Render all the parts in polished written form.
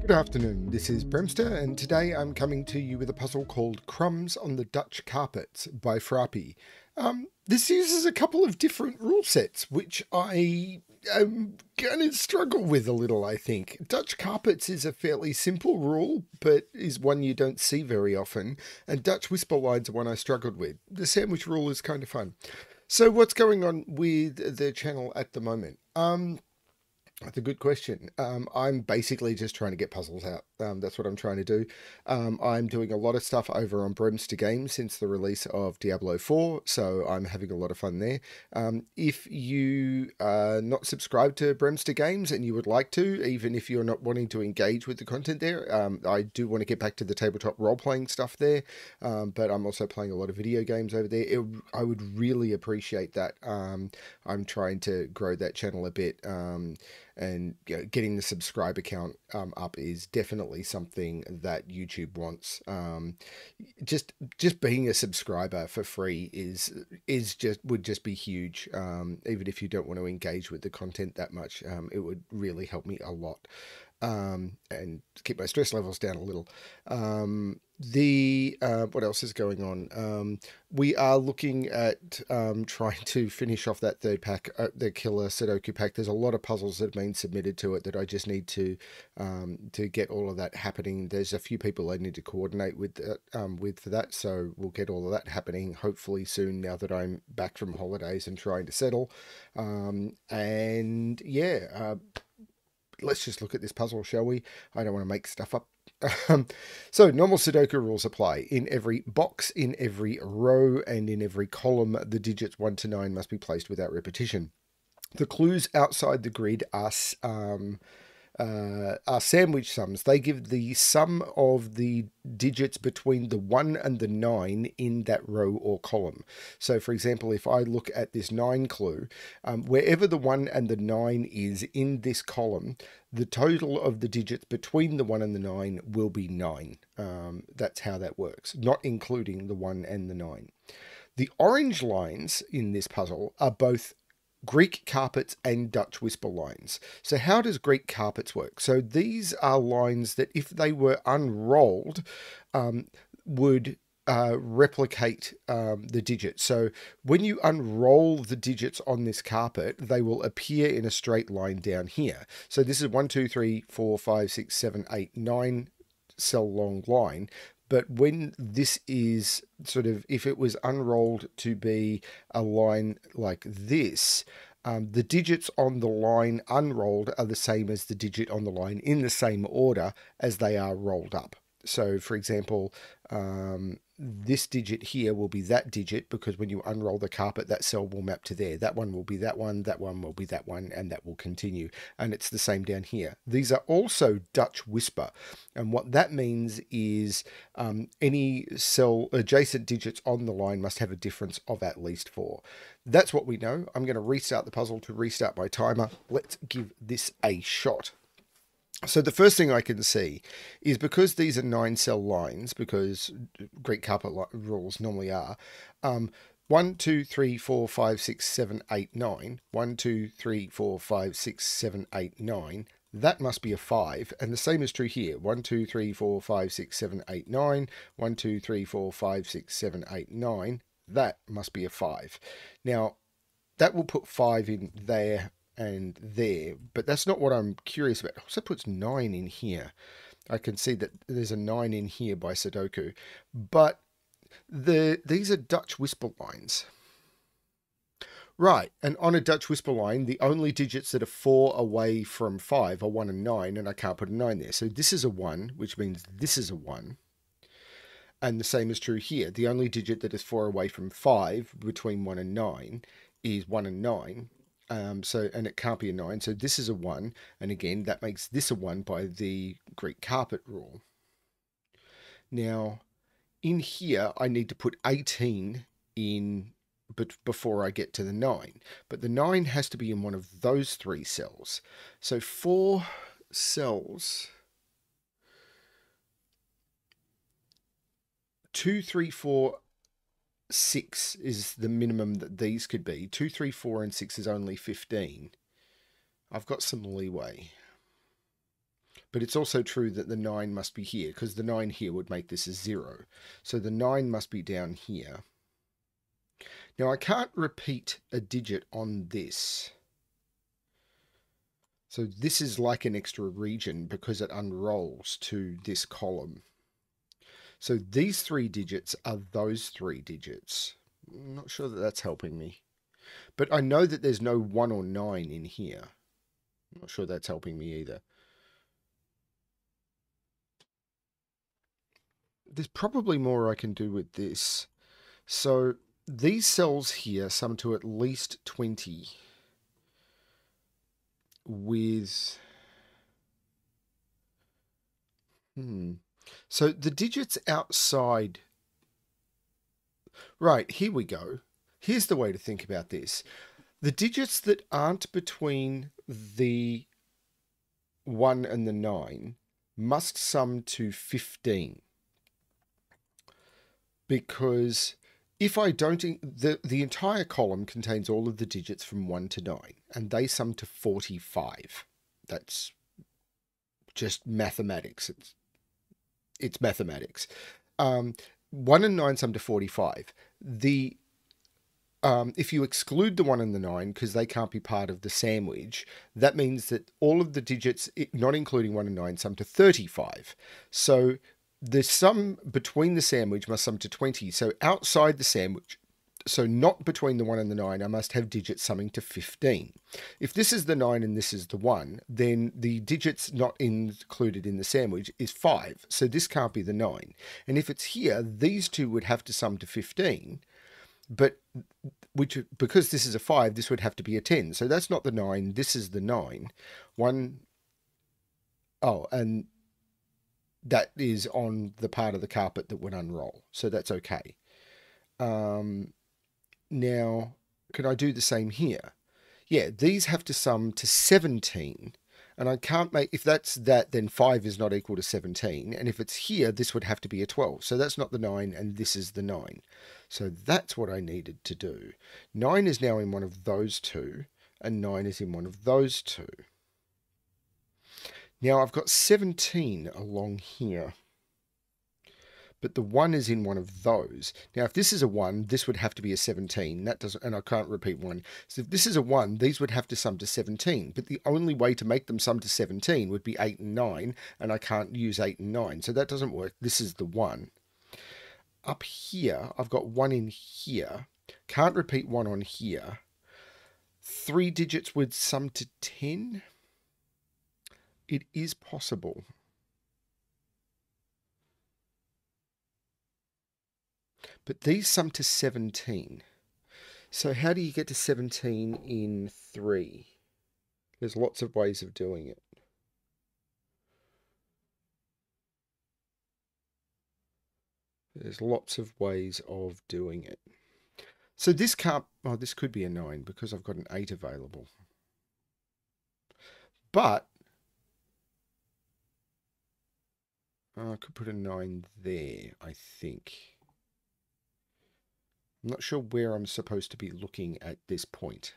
Good afternoon, this is BremSter, and today I'm coming to you with a puzzle called Crumbs on the Dutch Carpets by Frapp. This uses a couple of different rule sets, which I am going to struggle with a little, I think. Dutch Carpets is a fairly simple rule, but is one you don't see very often, and Dutch Whisper Lines are one I struggled with. The sandwich rule is kind of fun. So what's going on with the channel at the moment? That's a good question. I'm basically just trying to get puzzles out. That's what I'm trying to do. I'm doing a lot of stuff over on BremSter Games since the release of Diablo 4, so I'm having a lot of fun there. If you are not subscribed to BremSter Games and you would like to, even if you're not wanting to engage with the content there, I do want to get back to the tabletop role-playing stuff there, but I'm also playing a lot of video games over there. I would really appreciate that. I'm trying to grow that channel a bit, and getting the subscriber count up is definitely something that YouTube wants. Just being a subscriber for free would just be huge. Even if you don't want to engage with the content that much, it would really help me a lot. And keep my stress levels down a little. What else is going on? We are looking at trying to finish off that third pack, the killer Sudoku pack. There's a lot of puzzles that have been submitted to it that I just need to get all of that happening. There's a few people I need to coordinate with for that, so we'll get all of that happening hopefully soon now that I'm back from holidays and trying to settle. And yeah, let's just look at this puzzle, shall we? I don't want to make stuff up. So normal Sudoku rules apply. In every box, in every row, and in every column, the digits 1 to 9 must be placed without repetition. The clues outside the grid are sandwich sums. They give the sum of the digits between the 1 and the 9 in that row or column. So for example, if I look at this 9 clue, wherever the 1 and the 9 is in this column, the total of the digits between the 1 and the 9 will be 9. That's how that works, not including the 1 and the 9. The orange lines in this puzzle are both Greek carpets and Dutch whisper lines. So how does Greek carpets work? So these are lines that if they were unrolled would replicate the digits. So when you unroll the digits on this carpet, they will appear in a straight line down here. So this is 1, 2, 3, 4, 5, 6, 7, 8, 9 cell long line. But when this is sort of, if it was unrolled to be a line like this, the digits on the line unrolled are the same as the digit on the line in the same order as they are rolled up. So for example, this digit here will be that digit because when you unroll the carpet, that cell will map to there. That one will be that one will be that one, and that will continue. And it's the same down here. These are also Dutch whisper. And what that means is any cell adjacent digits on the line must have a difference of at least 4. That's what we know. I'm going to restart the puzzle to restart my timer. Let's give this a shot. So the first thing I can see is because these are 9 cell lines, because Greek carpet rules normally are, 1, 2, 3, 4, 5, 6, 7, 8, 9, 1, 2, 3, 4, 5, 6, 7, 8, 9, that must be a 5, and the same is true here, 1, 2, 3, 4, 5, 6, 7, 8, 9, 1, 2, 3, 4, 5, 6, 7, 8, 9, that must be a 5. Now, that will put 5 in there and there, but that's not what I'm curious about. Also puts 9 in here. I can see that there's a 9 in here by Sudoku, but these are Dutch whisper lines. Right, and on a Dutch whisper line, the only digits that are 4 away from 5 are 1 and 9, and I can't put a 9 there. So this is a 1, which means this is a 1. And the same is true here. The only digit that is 4 away from 5 between 1 and 9 is 1 and 9. And it can't be a 9, so this is a 1, and again that makes this a 1 by the Greek carpet rule. Now in here I need to put 18 in before I get to the 9, but the 9 has to be in one of those 3 cells. So 4 cells, 2, 3, 4, 6 is the minimum that these could be. 2, 3, 4, and 6 is only 15. I've got some leeway. But it's also true that the 9 must be here, because the 9 here would make this a 0. So the 9 must be down here. Now I can't repeat a digit on this. So this is like an extra region because it unrolls to this column. So these 3 digits are those 3 digits. I'm not sure that that's helping me. But I know that there's no 1 or 9 in here. I'm not sure that's helping me either. There's probably more I can do with this. So these cells here sum to at least 20 with... So the digits outside... Right, here we go. Here's the way to think about this. The digits that aren't between the 1 and the 9 must sum to 15. Because if I don't... The entire column contains all of the digits from 1 to 9, and they sum to 45. That's just mathematics. It's mathematics. 1 and 9 sum to 45. If you exclude the 1 and the 9, because they can't be part of the sandwich, that means that all of the digits, not including 1 and 9, sum to 35. So the sum between the sandwich must sum to 20. So outside the sandwich, so not between the 1 and the 9, I must have digits summing to 15. If this is the 9 and this is the 1, then the digits not included in the sandwich is 5. So this can't be the 9. And if it's here, these two would have to sum to 15. But because this is a 5, this would have to be a 10. So that's not the 9. This is the 9. And that is on the part of the carpet that would unroll. So that's okay. Now, can I do the same here? Yeah, these have to sum to 17. And I can't make... If that's that, then 5 is not equal to 17. And if it's here, this would have to be a 12. So that's not the 9, and this is the 9. So that's what I needed to do. 9 is now in one of those two, and 9 is in one of those two. Now I've got 17 along here, but the 1 is in one of those. Now if this is a 1, this would have to be a 17. That doesn't, and I can't repeat 1. So if this is a 1, these would have to sum to 17. But the only way to make them sum to 17 would be 8 and 9, and I can't use 8 and 9. So that doesn't work. This is the 1. Up here, I've got 1 in here. Can't repeat 1 on here. 3 digits would sum to 10. It is possible. But these sum to 17. So how do you get to 17 in 3? There's lots of ways of doing it. There's lots of ways of doing it. So this can't... Oh, this could be a 9 because I've got an 8 available. But I could put a 9 there, I think. I'm not sure where I'm supposed to be looking at this point.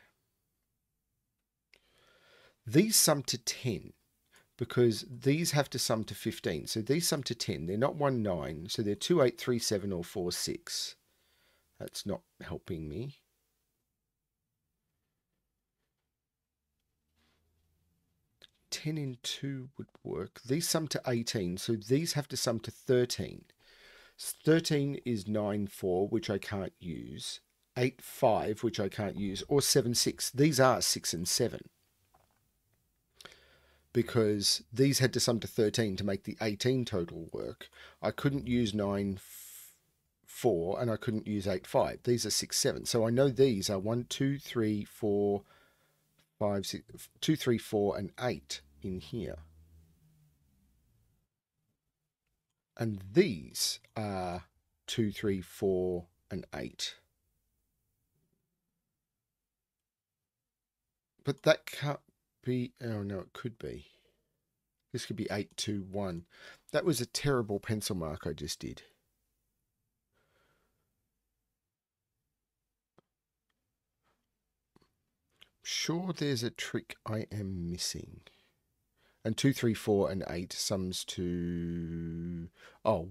These sum to 10 because these have to sum to 15. So these sum to 10. They're not 1, 9. So they're 2, 8, 3, 7 or 4, 6. That's not helping me. Ten in 2 would work. These sum to 18. So these have to sum to 13. 13 is 9, 4, which I can't use. 8, 5, which I can't use. Or 7, 6. These are 6 and 7. Because these had to sum to 13 to make the 18 total work. I couldn't use 9, 4, and I couldn't use 8, 5. These are 6, 7. So I know these are 1, 2, 3, 4, 5, 6, 2, 3, 4, and 8 in here. And these are 2, 3, 4, and 8. But that can't be... Oh, no, it could be. This could be 8, 2, 1. That was a terrible pencil mark I just did. Sure, there's a trick I am missing. And 2, 3, 4, and 8 sums to... Oh,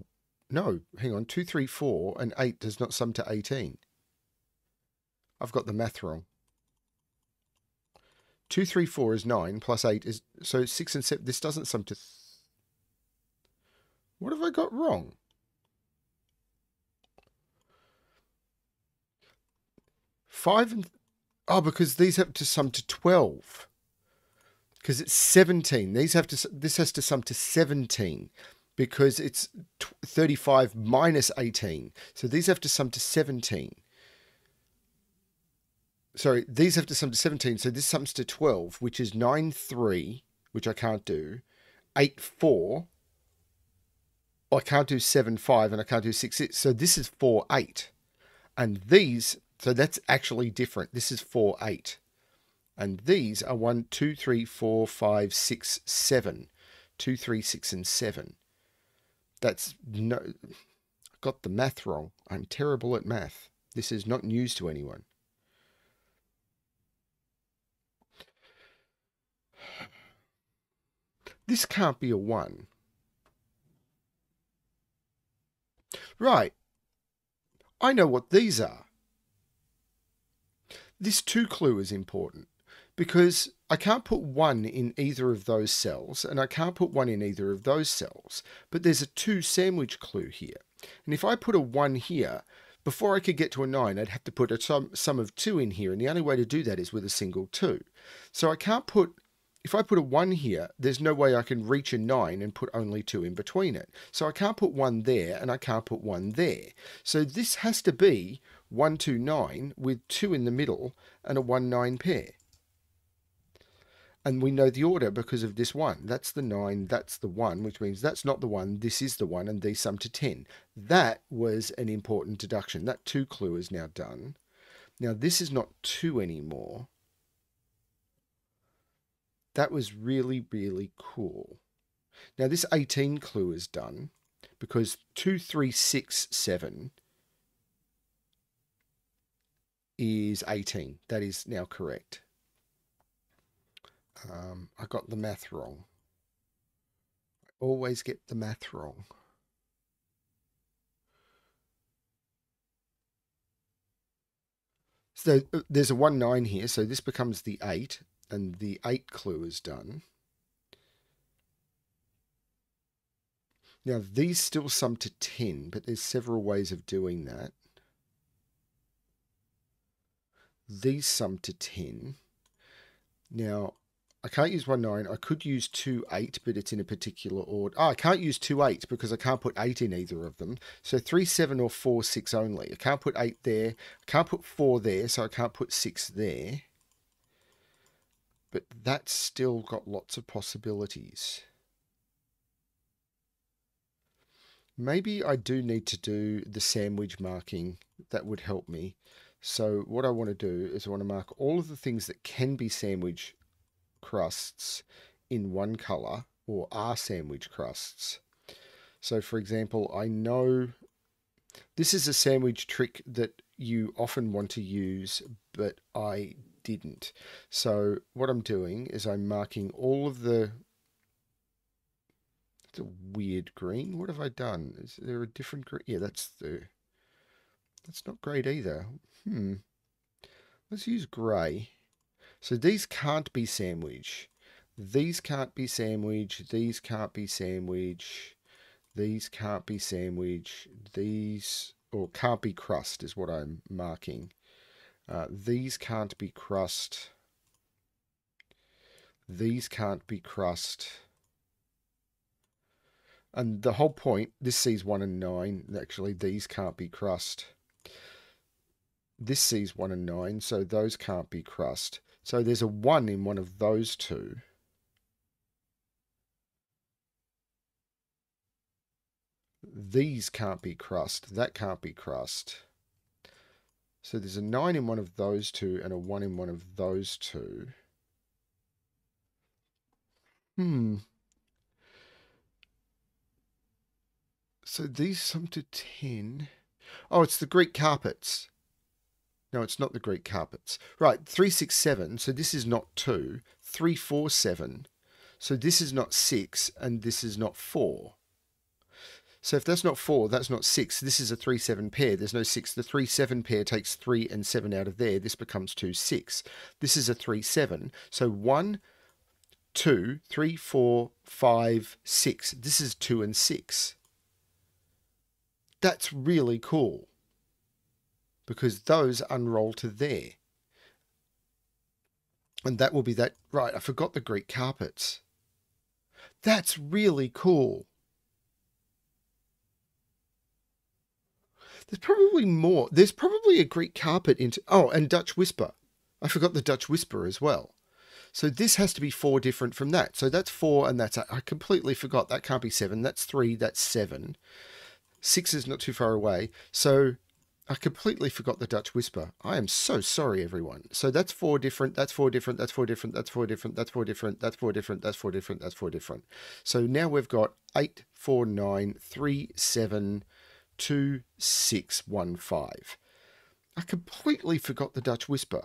no, hang on. 2, 3, 4, and 8 does not sum to 18. I've got the math wrong. 2, 3, 4 is 9, plus 8 is... So 6 and 7... This doesn't sum to... What have I got wrong? 5 and... Oh, because these have to sum to 12. Because it's 17. This has to sum to 17 because it's 35 minus 18. So these have to sum to 17. Sorry, these have to sum to 17. So this sums to 12, which is 9, 3, which I can't do. 8, 4. I can't do 7, 5, and I can't do 6, 6. So this is 4, 8. And these, so that's actually different. This is 4, 8. And these are 1, 2, 3, 4, 5, 6, 7. 2, 3, 6, and 7. That's no... I got the math wrong. I'm terrible at math. This is not news to anyone. This can't be a 1. Right. I know what these are. This 2 clue is important because I can't put 1 in either of those cells and I can't put 1 in either of those cells, but there's a 2 sandwich clue here. And if I put a 1 here, before I could get to a 9, I'd have to put a sum of 2 in here, and the only way to do that is with a single 2. So I can't put... If I put a 1 here, there's no way I can reach a 9 and put only 2 in between it. So I can't put 1 there and I can't put 1 there. So this has to be 1, 2, 9 with 2 in the middle and a 1, 9 pair. And we know the order because of this 1. That's the 9, that's the 1, which means that's not the 1, this is the 1, and these sum to 10. That was an important deduction. That 2 clue is now done. Now this is not 2 anymore. That was really, really cool. Now this 18 clue is done because 2, 3, 6, 7 is 18. That is now correct. I got the math wrong. I always get the math wrong. So there's a 1, 9 here, so this becomes the 8. And the 8 clue is done. Now, these still sum to 10, but there's several ways of doing that. These sum to 10. Now, I can't use 1, 9. I could use 2, 8, but it's in a particular order. Oh, I can't use 2, 8 because I can't put 8 in either of them. So 3, 7 or 4, 6 only. I can't put 8 there. I can't put 4 there, so I can't put 6 there. But that's still got lots of possibilities. Maybe I do need to do the sandwich marking. That would help me. So what I want to do is I want to mark all of the things that can be sandwich crusts in one color or are sandwich crusts. So for example, I know this is a sandwich trick that you often want to use, but I didn't. So what I'm doing is I'm marking all of the... It's a weird green. What have I done? Is there a different green? Yeah, that's not great either. Let's use grey. So these can't be sandwich. These can't be sandwich. These can't be sandwich. These can't be sandwich. These, or can't be crust is what I'm marking. These can't be crust. These can't be crust. And the whole point, this sees 1 and 9. Actually, these can't be crust. This sees 1 and 9, so those can't be crust. So there's a 1 in one of those two. These can't be crust. That can't be crust. So there's a 9 in one of those two and a 1 in one of those two. So these sum to 10. Oh, it's the Greek carpets. No, it's not the Greek carpets. Right, 3, 6, 7. So this is not 2. 3, 4, 7. So this is not 6 and this is not 4. So if that's not 4, that's not 6. This is a 3-7 pair. There's no 6. The 3-7 pair takes 3 and 7 out of there. This becomes 2, 6. This is a 3-7. So 1, 2, 3, 4, 5, 6. This is 2 and 6. That's really cool because those unroll to there. And that will be that. Right, I forgot the Greek carpets. That's really cool. There's probably more. There's probably a Greek carpet into... Oh, and Dutch Whisper. I forgot the Dutch Whisper as well. So this has to be 4 different from that. So that's 4 and that's... I completely forgot. That can't be 7. That's 3. That's 7. 6 is not too far away. So I completely forgot the Dutch Whisper. I am so sorry, everyone. So that's 4 different. That's 4 different. That's 4 different. That's 4 different. That's 4 different. That's 4 different. That's 4 different. That's 4 different. So now we've got 8, 4, 9, 3, 7... 2, 6, 1, 5. I completely forgot the Dutch Whisper.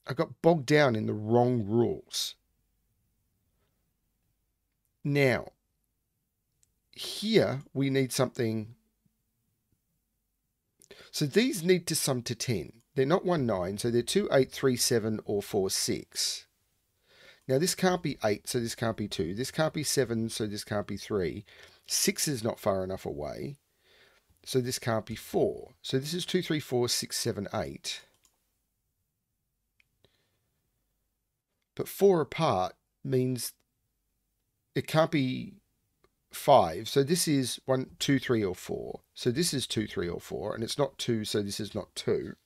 I got bogged down in the wrong rules. Now, here we need something. So these need to sum to 10. They're not 1, 9, so they're 2, 8, 3, 7, or 4, 6. Now, this can't be 8, so this can't be 2. This can't be 7, so this can't be 3. 6 is not far enough away, so this can't be 4. So this is 2, 3, 4, 6, 7, 8. But 4 apart means it can't be 5. So this is 1, 2, 3, or 4. So this is 2, 3, or 4, and it's not 2, so this is not 2.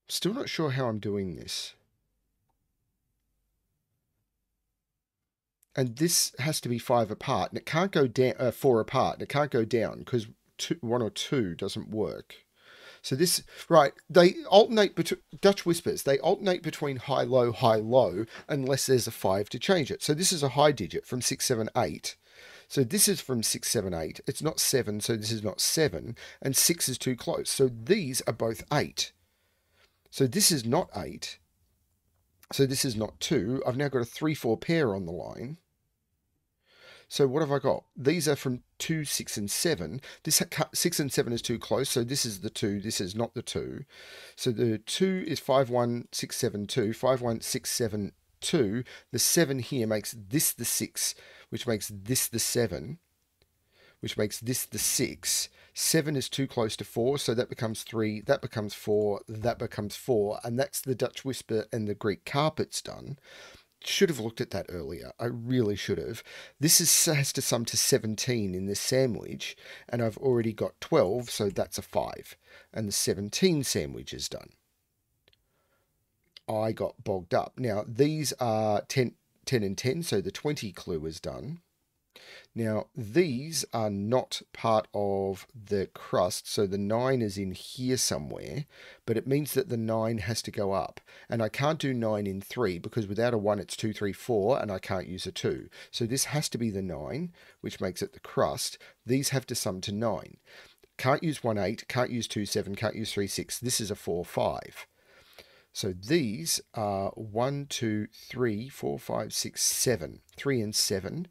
Still not sure how I'm doing this. And this has to be 5 apart, and it can't go down. 4 apart, and it can't go down because 1 or 2 doesn't work. So this, right? They alternate between Dutch Whispers. They alternate between high, low, unless there's a 5 to change it. So this is a high digit from 6, 7, 8. So this is from 6, 7, 8. It's not 7, so this is not 7, and 6 is too close. So these are both 8. So this is not 8. So this is not 2. I've now got a 3, 4 pair on the line. So what have I got? These are from 2, 6, and 7. This 6 and 7 is too close, so this is the 2. This is not the 2. So the 2 is 5, 1, 6, 7, 2. 5, 1, 6, 7, 2. The 7 here makes this the 6, which makes this the 7, which makes this the 6. 7 is too close to 4, so that becomes 3, that becomes 4, that becomes 4, and that's the Dutch Whisper and the Greek carpets done. Should have looked at that earlier. I really should have. This has to sum to 17 in this sandwich, and I've already got 12, so that's a 5. And the 17 sandwich is done. I got bogged up. Now, these are 10 and 10, so the 20 clue is done. Now, these are not part of the crust, so the 9 is in here somewhere, but it means that the 9 has to go up. And I can't do 9 in 3, because without a 1, it's 2, 3, 4, and I can't use a 2. So this has to be the 9, which makes it the crust. These have to sum to 9. Can't use 1, 8, can't use 2, 7, can't use 3, 6. This is a 4, 5. So these are 1, 2, 3, 4, 5, 6, 7. 3 and 7.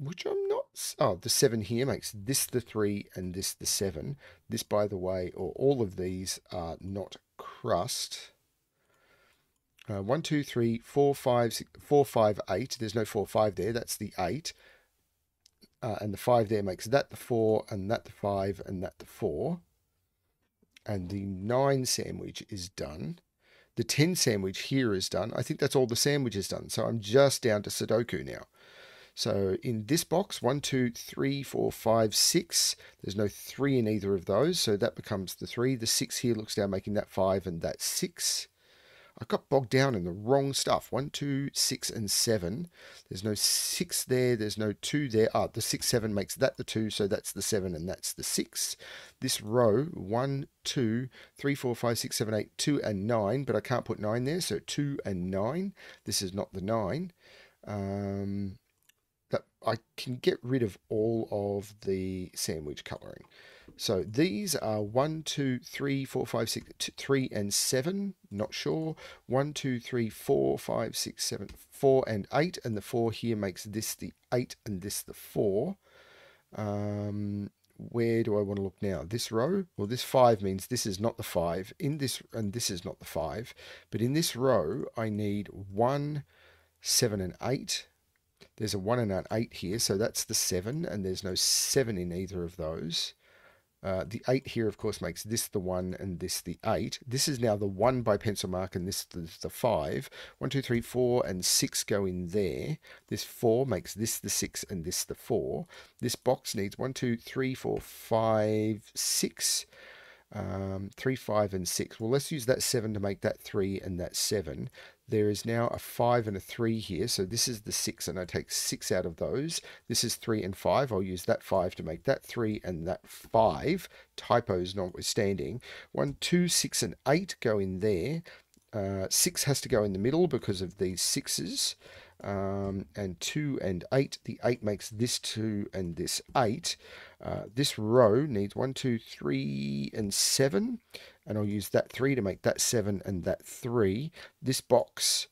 Which I'm not... Oh, the 7 here makes this the 3 and this the 7. This, by the way, or all of these are not crust. 1, 2, 3, 4, 5, 6, 4, 5, 8. There's no 4, 5 there. That's the 8. And the 5 there makes that the 4, and that the 5, and that the 4. And the 9 sandwich is done. The 10 sandwich here is done. I think that's all the sandwiches done. So I'm just down to Sudoku now. So in this box, 1, 2, 3, 4, 5, 6. There's no 3 in either of those, so that becomes the 3. The 6 here looks down, making that 5, and that's 6. I got bogged down in the wrong stuff. 1, 2, 6, and 7. There's no 6 there. There's no 2 there. The 6, 7 makes that the 2, so that's the 7, and that's the 6. This row, 1, 2, 3, 4, 5, 6, 7, 8, 2, and 9, but I can't put 9 there, so 2 and 9. This is not the 9. I can get rid of all of the sandwich colouring. So these are 1, 2, 3, 4, 5, 6, 3 and 7. Not sure. 1, 2, 3, 4, 5, 6, 7, 4 and 8. And the 4 here makes this the 8 and this the 4. Where do I want to look now? This row? Well, this 5 means this is not the 5. In this, and this is not the 5. But in this row, I need 1, 7 and 8. There's a 1 and an 8 here, so that's the 7, and there's no 7 in either of those. The 8 here, of course, makes this the 1 and this the 8. This is now the 1 by pencil mark, and this is the 5. 1, 2, 3, 4, and 6 go in there. This 4 makes this the 6 and this the 4. This box needs 1, 2, 3, 4, 5, 6. 3, 5, and 6. Well, let's use that 7 to make that 3 and that 7. There is now a 5 and a 3 here, so this is the 6, and I take 6 out of those. This is 3 and 5. I'll use that 5 to make that 3 and that 5. Typos notwithstanding. 1, 2, 6, and 8 go in there. 6 has to go in the middle because of these 6s. And 2 and 8. The 8 makes this 2 and this 8. This row needs 1, 2, 3, and 7. And I'll use that 3 to make that 7 and that 3. This box,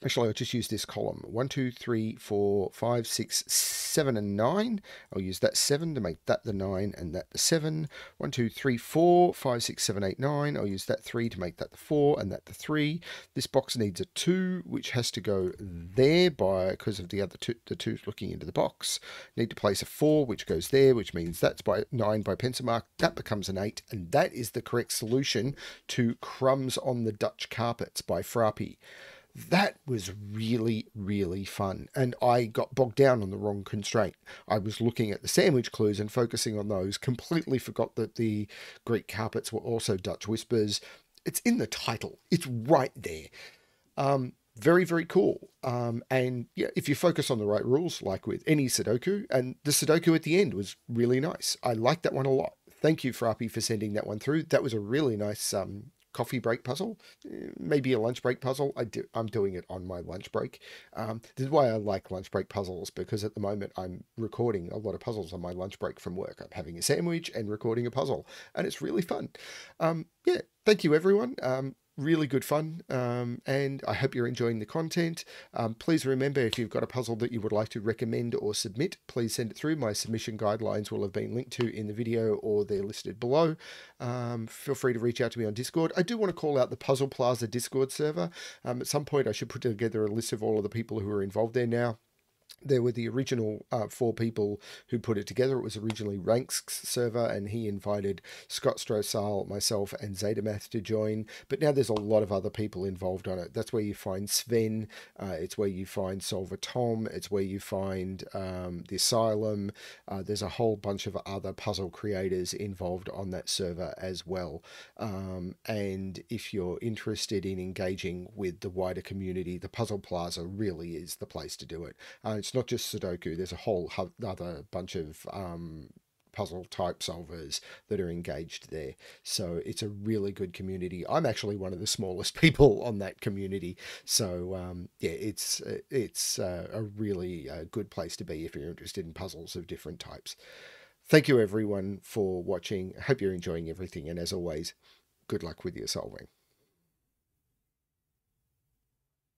actually, I'll just use this column. 1, 2, 3, 4, 5, 6, 7, and 9. I'll use that 7 to make that the 9 and that the 7. 1, 2, 3, 4, 5, 6, 7, 8, 9. I'll use that 3 to make that the 4 and that the 3. This box needs a 2, which has to go there because of the other two, the 2's looking into the box. Need to place a 4, which goes there, which means that's by 9 by pencil mark. That becomes an 8, and that is the correct solution to Crumbs on the Dutch Carpets by Frapp. That was really, really fun, and I got bogged down on the wrong constraint. I was looking at the sandwich clues and focusing on those, completely forgot that the Greek carpets were also Dutch whispers. It's in the title. It's right there. Very, very cool. And yeah, if you focus on the right rules, like with any Sudoku, and the Sudoku at the end was really nice. I liked that one a lot. Thank you, Frapp, for sending that one through. That was a really nice coffee break puzzle, maybe a lunch break puzzle. I'm doing it on my lunch break. This is why I like lunch break puzzles, because at the moment I'm recording a lot of puzzles on my lunch break from work. I'm having a sandwich and recording a puzzle, and it's really fun. Yeah, thank you, everyone. Really good fun, and I hope you're enjoying the content. Please remember, if you've got a puzzle that you would like to recommend or submit, please send it through. My submission guidelines will have been linked to in the video, or they're listed below. Feel free to reach out to me on Discord. I do want to call out the Puzzle Plaza Discord server. At some point I should put together a list of all of the people who are involved there now. There were the original 4 people who put it together. It was originally Rank's server, and he invited Scott Strossal, myself, and Zadamath to join. But now there's a lot of other people involved on it. That's where you find Sven. It's where you find Solver Tom. It's where you find the Asylum. There's a whole bunch of other puzzle creators involved on that server as well. And if you're interested in engaging with the wider community, the Puzzle Plaza really is the place to do it. It's not just Sudoku. There's a whole other bunch of puzzle type solvers that are engaged there. So it's a really good community. I'm actually one of the smallest people on that community. So yeah, it's a really good place to be if you're interested in puzzles of different types. Thank you, everyone, for watching. I hope you're enjoying everything. And as always, good luck with your solving.